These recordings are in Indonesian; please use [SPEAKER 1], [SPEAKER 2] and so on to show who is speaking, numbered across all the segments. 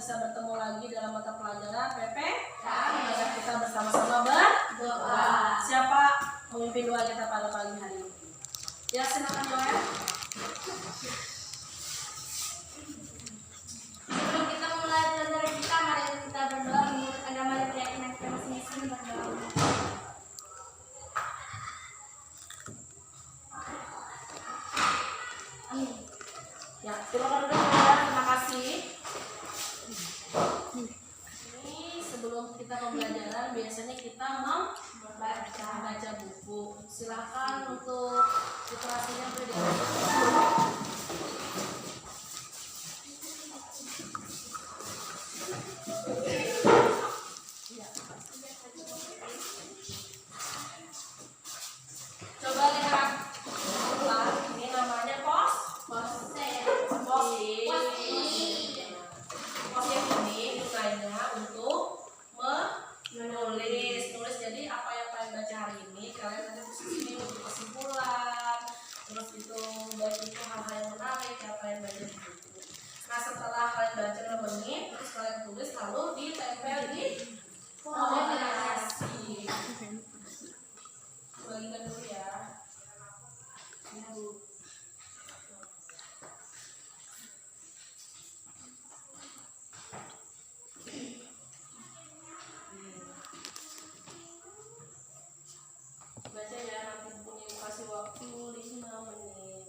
[SPEAKER 1] bisa bertemu lagi dalam mata pelajaran PPKN. Maka kita bersama-sama berdoa. Siapa memimpin doa kita pada pagi hari ini? Ya, silakan Joel.
[SPEAKER 2] Sebelum kita mulai pelajaran kita, mari kita berdoa menurut agama dan keyakinan kita masing-masing. Berdoa. Amin.
[SPEAKER 1] Ya, silakan duduk ya. Terima kasih. Ini sebelum kita pembelajaran biasanya kita membaca buku. Silakan untuk literasinya berdiri. Coba lihat ulang. Ini namanya pos yang ini gunanya untuk menulis. Jadi apa yang kalian baca hari ini kalian nanti posisi untuk kesimpulan. Terus itu baik itu hal-hal yang menarik yang kalian baca di buku. Nah, setelah kalian baca 6 menit, terus kalian tulis lalu ditempel di fondasi. Bagikan dulu ya. Ini dulu. Baca ya, nanti punya kasih waktu 5 menit.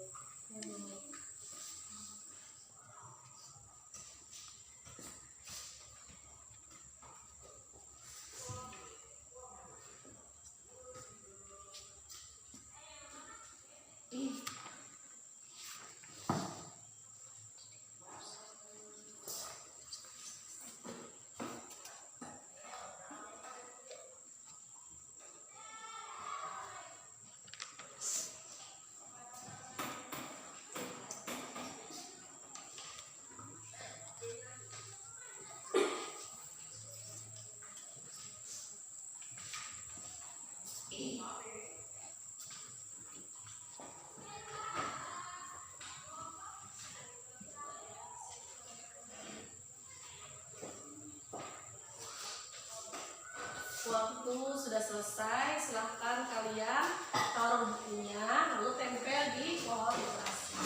[SPEAKER 1] Waktu sudah selesai, silahkan kalian taruh bukunya lalu tempel di pohon literasi.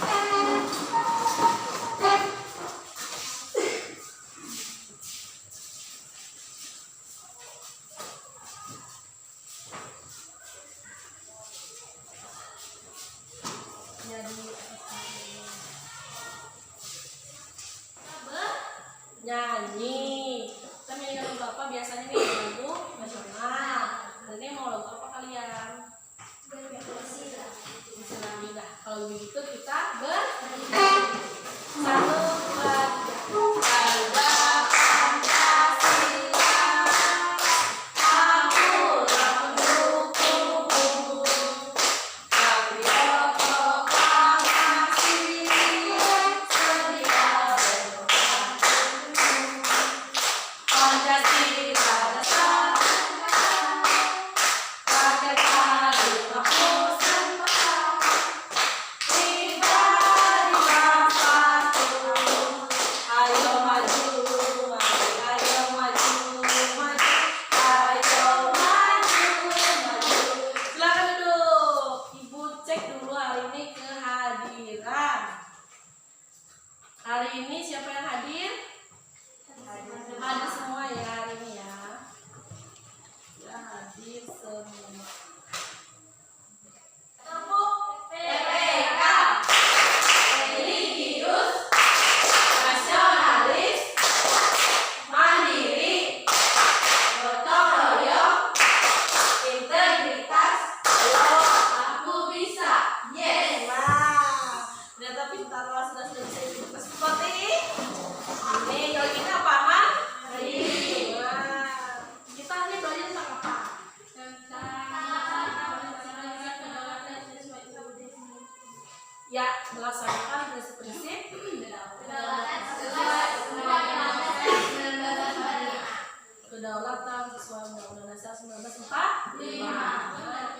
[SPEAKER 1] Nyanyi. Kita nyanyi lagu apa biasanya nih? Lagu nasional. Hari ini mau lagu apa kalian? Bisa lagi dah. Kalau begitu kita satu, dua, tiga. Hari ini siapa yang hadir? Hadir semua ya hari ini ya. Ya hadir semua. Tepuk PPK. Religius, nasionalis, mandiri, gotong royong, integritas. Aku bisa. Yes. Wow. Ternyata pintarlah sudah bisa ikut seperti ini. Kalau kita paham? Kita ini belajar tentang apa? Ya, melaksanakan prinsip-prinsip kedaulatan sesuai Undang-Undang Dasar 1945.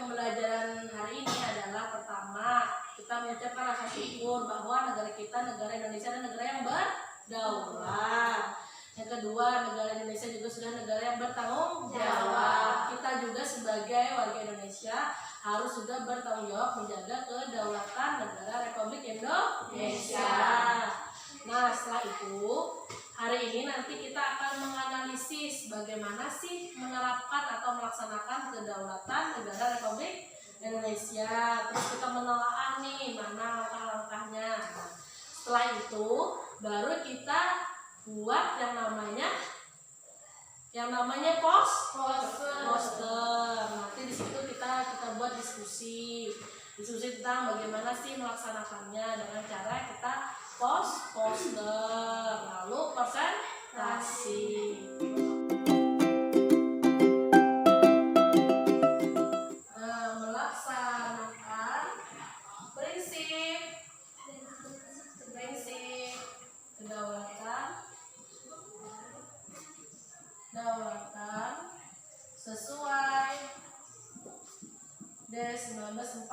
[SPEAKER 1] Pembelajaran hari ini adalah pertama kita mengucapkan rasa syukur bahwa negara kita, negara Indonesia adalah negara yang berdaulat. Yang kedua, negara Indonesia juga sudah negara yang bertanggung jawab. Kita juga sebagai warga Indonesia harus juga bertanggung jawab menjaga kedaulatan negara Republik Indonesia. Nah, setelah itu, hari ini nanti kita akan menganalisis bagaimana sih menerapkan atau melaksanakan kedaulatan negara Republik Indonesia. Terus kita menelaah nih mana langkah-langkahnya. Nah, setelah itu baru kita buat yang namanya poster. Nanti di situ kita buat diskusi tentang bagaimana sih melaksanakannya dengan cara kita poster lalu presentasi. Nah, melaksanakan prinsip kedaulatan sesuai D 1945.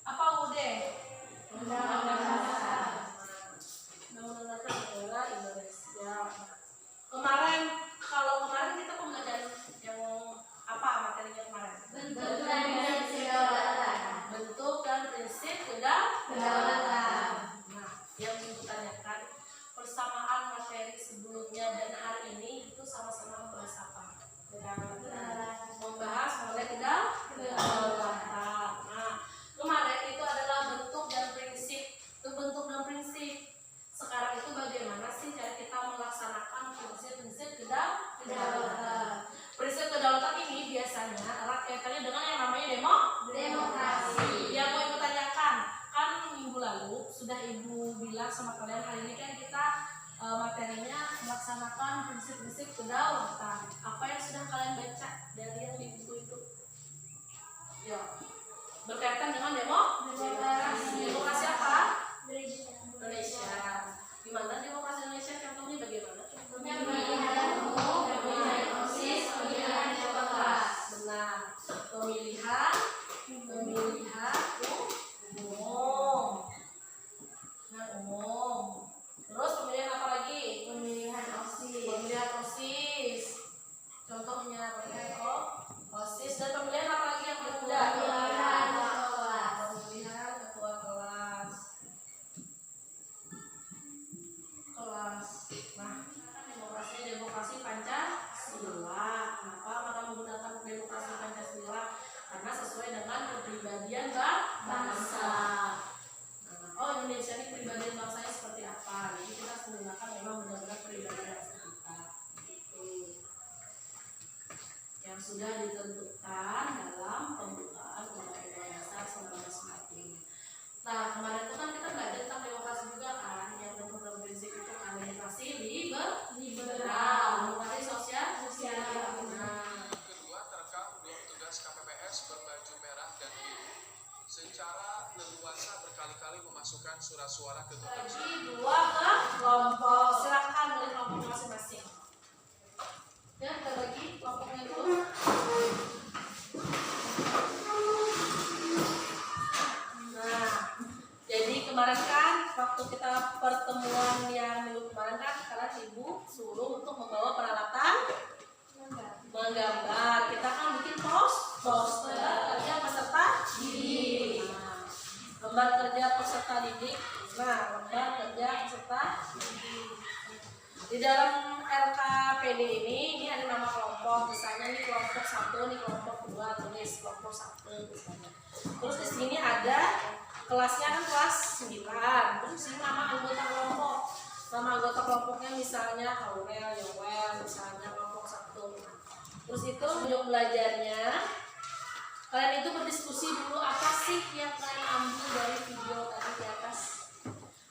[SPEAKER 1] Apa UD? Undang-Undang Dasar Negara Indonesia. Kalau kemarin kita pembelajaran yang apa materinya kemarin? Bentuk dan prinsip kedaulatan. Nah, yang ditanyakan persamaan materi sebelumnya dan hari ini itu sama-sama membahas apa? Membahas mengenai kedaulatan. Nah, kemarin itu adalah bentuk dan prinsip. Itu bentuk dan prinsip. Sekarang itu bagaimana sih cara kita melaksanakan prinsip-prinsip kedaulatan? Prinsip kedaulatan ini biasanya erat kaitannya dengan yang namanya demokrasi. Yang mau ibu tanyakan, kan minggu lalu sudah ibu bilang sama kalian hari ini kan kita materinya melaksanakan prinsip-prinsip kedaulatan. Apa yang sudah kalian baca dari yang di buku itu? Ya, berkaitan dengan demokrasi. Demokrasi apa? Indonesia. Gimana demokrasi Indonesia? Contohnya bagaimana?
[SPEAKER 2] Pemilihan umum, pemilihan OSIS, pemilihan bebas.
[SPEAKER 1] Benar. Pemilihan umum. Terus pemilihan apa lagi?
[SPEAKER 2] Pemilihan OSIS.
[SPEAKER 1] Pemilihan OSIS. Contohnya pemilihan OSIS dan pemilihan apa lagi yang berbeda?
[SPEAKER 2] Pemilihan kelas.
[SPEAKER 1] Pemilihan ketua kelas. Nah, demokrasi Pancasila. Kenapa maka menggunakan demokrasi Pancasila? Karena sesuai dengan kepribadian bangsa. Indonesia ini kepribadian bangsanya seperti apa? Jadi kita harus menggunakan memang benar-benar kepribadian bangsa kita. Yang sudah ditentukan dalam pembukaan Undang-Undang Dasar 1945. Nah, kemarin itu kan kita belajar tentang demokrasi juga kan, yang bentuk dan prinsip itu kan demokrasi liberal, demokrasi sosial. Nah,
[SPEAKER 3] kedua terekam dua petugas KPPS berbaju merah dan biru secara leluasa berkali-kali memasukkan surat suara ke kotak suara.
[SPEAKER 1] bagi dua ke kelompok, silakan milih kelompok masing-masing. Ya, kita bagi kelompoknya dulu. Nah, jadi kemarin kan waktu kita pertemuan yang minggu kemarin kan kalian ibu suruh untuk membawa peralatan menggambar. Kita kan bikin poster kerja peserta didik. Lembar kerja peserta didik. Nah, lembar kerja peserta didik. Di dalam LKPD ini ada nama kelompok. Misalnya ini kelompok 1, ini kelompok 2, tulis kelompok 1 misalnya. Terus di sini ada kelasnya kan kelas 9. Terus ini nama anggota kelompok. Nama anggota kelompoknya misalnya Aurel, Yowel, misalnya kelompok 1. Terus itu untuk belajarnya kalian itu berdiskusi dulu apa sih yang kalian ambil dari video tadi di atas.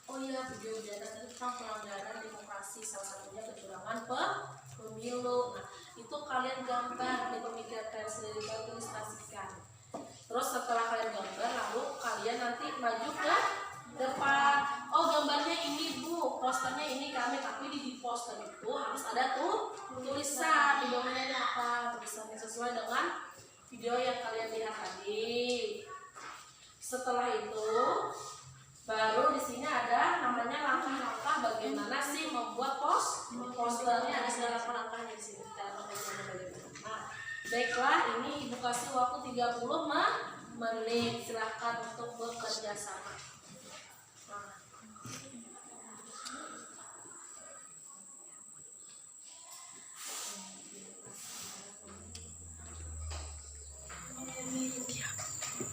[SPEAKER 1] Oh iya, video di atas itu tentang pelanggaran demokrasi, salah satunya kecurangan pemilu. Nah, itu kalian gambar di pemikiran kalian sendiri, kalian ilustrasikan. Terus setelah kalian gambar, lalu kalian nanti maju ke depan. Oh, gambarnya ini bu, posternya ini kami, tapi di poster itu harus ada tulisan di bawahnya apa, tulisannya sesuai dengan video yang kalian lihat tadi. Setelah itu baru di sini ada namanya namanya langkah-langkah bagaimana sih membuat posternya. Ada 8 langkahnya di sini. Cara bagaimana. Nah, baiklah, ini Ibu kasih waktu 30 menit. Silahkan untuk bekerja sama. Nah,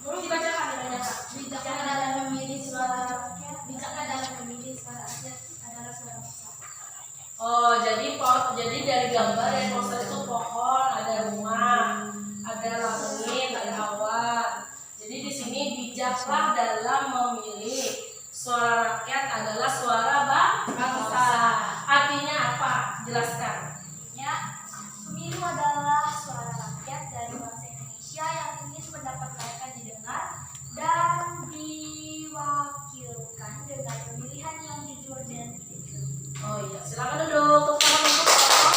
[SPEAKER 1] Guru dibacakan.
[SPEAKER 2] Bijaksana dalam memilih suara rakyat, bijaksana dalam memilih suara rakyat adalah suara bangsa.
[SPEAKER 1] Oh, jadi dari gambar yang poster itu pohon, ada rumah, ada langit, ada awan. Jadi di sini bijaklah dalam memilih. Suara rakyat adalah suara bangsa. Artinya apa? Jelaskan.
[SPEAKER 2] Artinya, pemilu adalah suara rakyat dari bangsa Indonesia yang ingin pendapat mereka didengar dan diwakilkan dengan pemilihan yang jujur dan tidak jujur.
[SPEAKER 1] Oh iya, silakan duduk. Tepuk tangan untuk tokoh.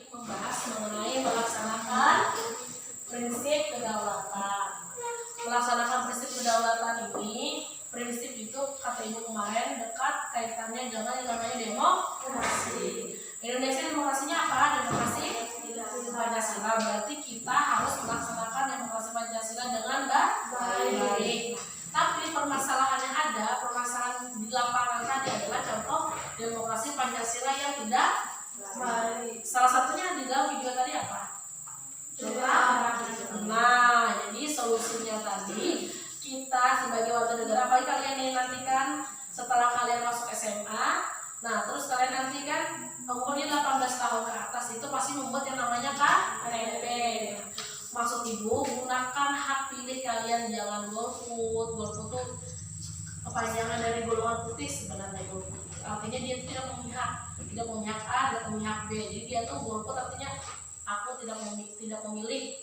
[SPEAKER 1] Membahas mengenai melaksanakan prinsip kedaulatan. Melaksanakan prinsip kedaulatan ini, prinsip itu kata Ibu kemarin dekat kaitannya dengan yang namanya demokrasi. Indonesia demokrasinya apa? Demokrasi Pancasila. Berarti kita harus melaksanakan demokrasi Pancasila dengan baik. Tapi permasalahan yang ada, permasalahan di lapangan tadi adalah contoh demokrasi Pancasila yang tidak baik. Salah satunya di dalam video tadi apa? Nah, jadi solusinya tadi kita sebagai warga negara, apalagi kalian yang nantikan setelah kalian masuk SMA, nah terus kalian nantikan umurnya 18 tahun ke atas itu pasti membuat yang namanya KTP. Maksud Ibu, gunakan hak pilih kalian, jangan golput. Golput tuh kepanjangan dari golongan putih sebenarnya. Golput artinya dia tidak memihak A, tidak memihak B. Jadi dia tuh golput artinya aku tidak memilih.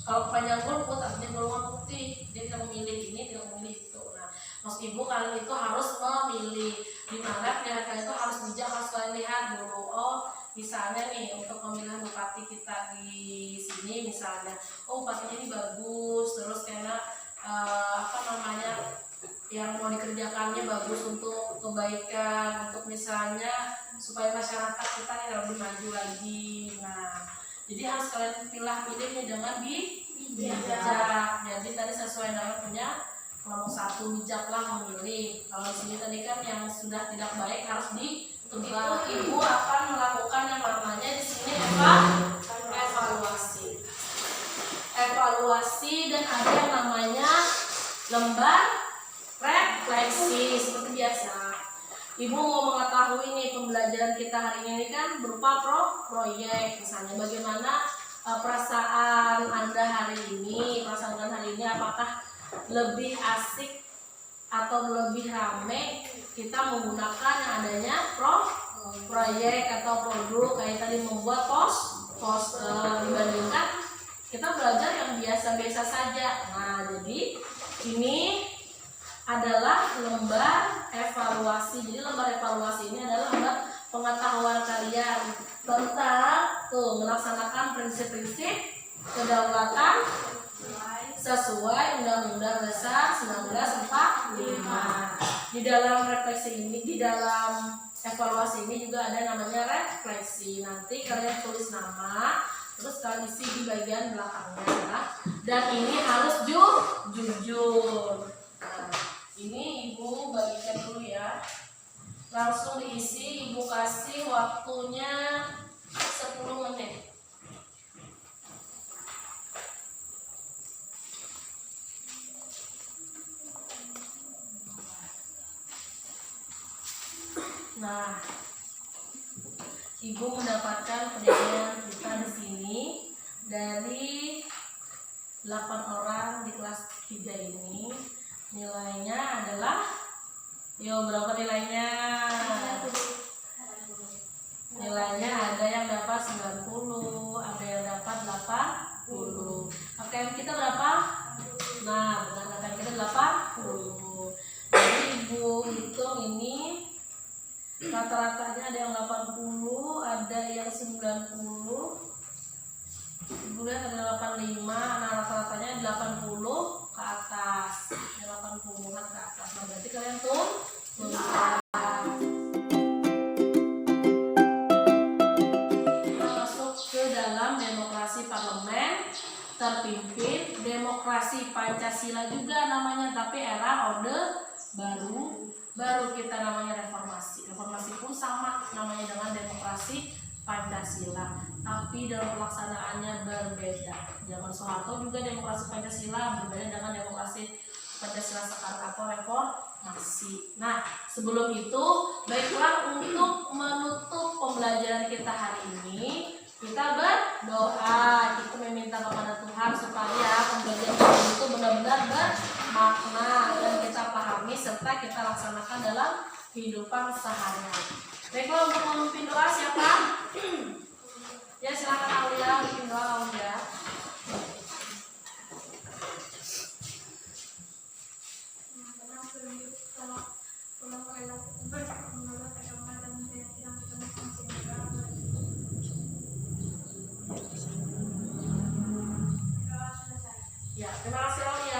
[SPEAKER 1] Kalau kepanjangan golput artinya golongan putih, dia tidak memilih ini, tidak memilih itu. Nah, maksud Ibu kalian itu harus memilih. Di mana pilihan kalian itu harus bijak, harus kalian lihat dulu. Oh, misalnya nih untuk pemilihan bupati kita di sini misalnya, oh bupatinya ini bagus, terus karena yang mau dikerjakannya bagus untuk kebaikan, untuk misalnya supaya masyarakat kita ini lebih maju lagi. Nah, jadi harus kalian pilihnya dengan bijak. Jadi tadi sesuai dengan punya kelompok 1, bijaklah memilih. Kalau di sini tadi kan yang sudah tidak baik harus ditebak. Ibu akan melakukan yang namanya di sini evaluasi dan ada yang namanya lembar refleksi seperti biasa. Ibu mau mengetahui nih pembelajaran kita hari ini kan berupa proyek, misalnya bagaimana perasaan Anda hari ini, apakah lebih asik atau lebih rame kita menggunakan yang adanya proyek atau produk kayak tadi membuat poster dibandingkan kita belajar yang biasa-biasa saja. Nah, jadi ini adalah lembar evaluasi. Jadi lembar evaluasi ini adalah lembar pengetahuan kalian tentang melaksanakan prinsip-prinsip kedaulatan sesuai Undang-Undang Dasar 1945. Di dalam refleksi ini, di dalam evaluasi ini juga ada namanya refleksi. Nanti kalian tulis nama, terus kalian isi di bagian belakangnya. Dan ini harus jujur. Nah, ini Ibu bagikan dulu ya. Langsung diisi, Ibu kasih waktunya 10 menit. Nah, Ibu mendapatkan penilaian kita di sini dari 8 orang di kelas 3 ini. Nilainya adalah, berapa nilainya? Nilainya ada yang dapat 90, ada yang dapat 80. KKM kita berapa? 80. Jadi Ibu hitung ini rata-ratanya ada yang 80, ada yang 90. Ibu lihat ada 85, nah rata-ratanya 80 ke atas. Ada 80-an ke atas. Nah, berarti kalian tunjukkan. Kita masuk ke dalam demokrasi parlemen terpimpin, demokrasi Pancasila juga namanya, tapi era Orde baru kita namanya reformasi. Reformasi pun sama namanya dengan demokrasi Pancasila, tapi dalam pelaksanaannya berbeda. Zaman Soeharto juga demokrasi Pancasila berbeda dengan demokrasi Pancasila sekarang atau reformasi. Nah, sebelum itu, baiklah untuk menutup pembelajaran kita hari ini, kita berdoa, kita meminta kepada Tuhan supaya pembelajaran kita itu benar-benar bermakna dan kita pahami serta kita laksanakan dalam kehidupan sehari-hari. Baiklah, untuk memimpin doa siapa? Ya, silakan Aulia, bikin doa Aulia. Ya, terima kasih Aulia.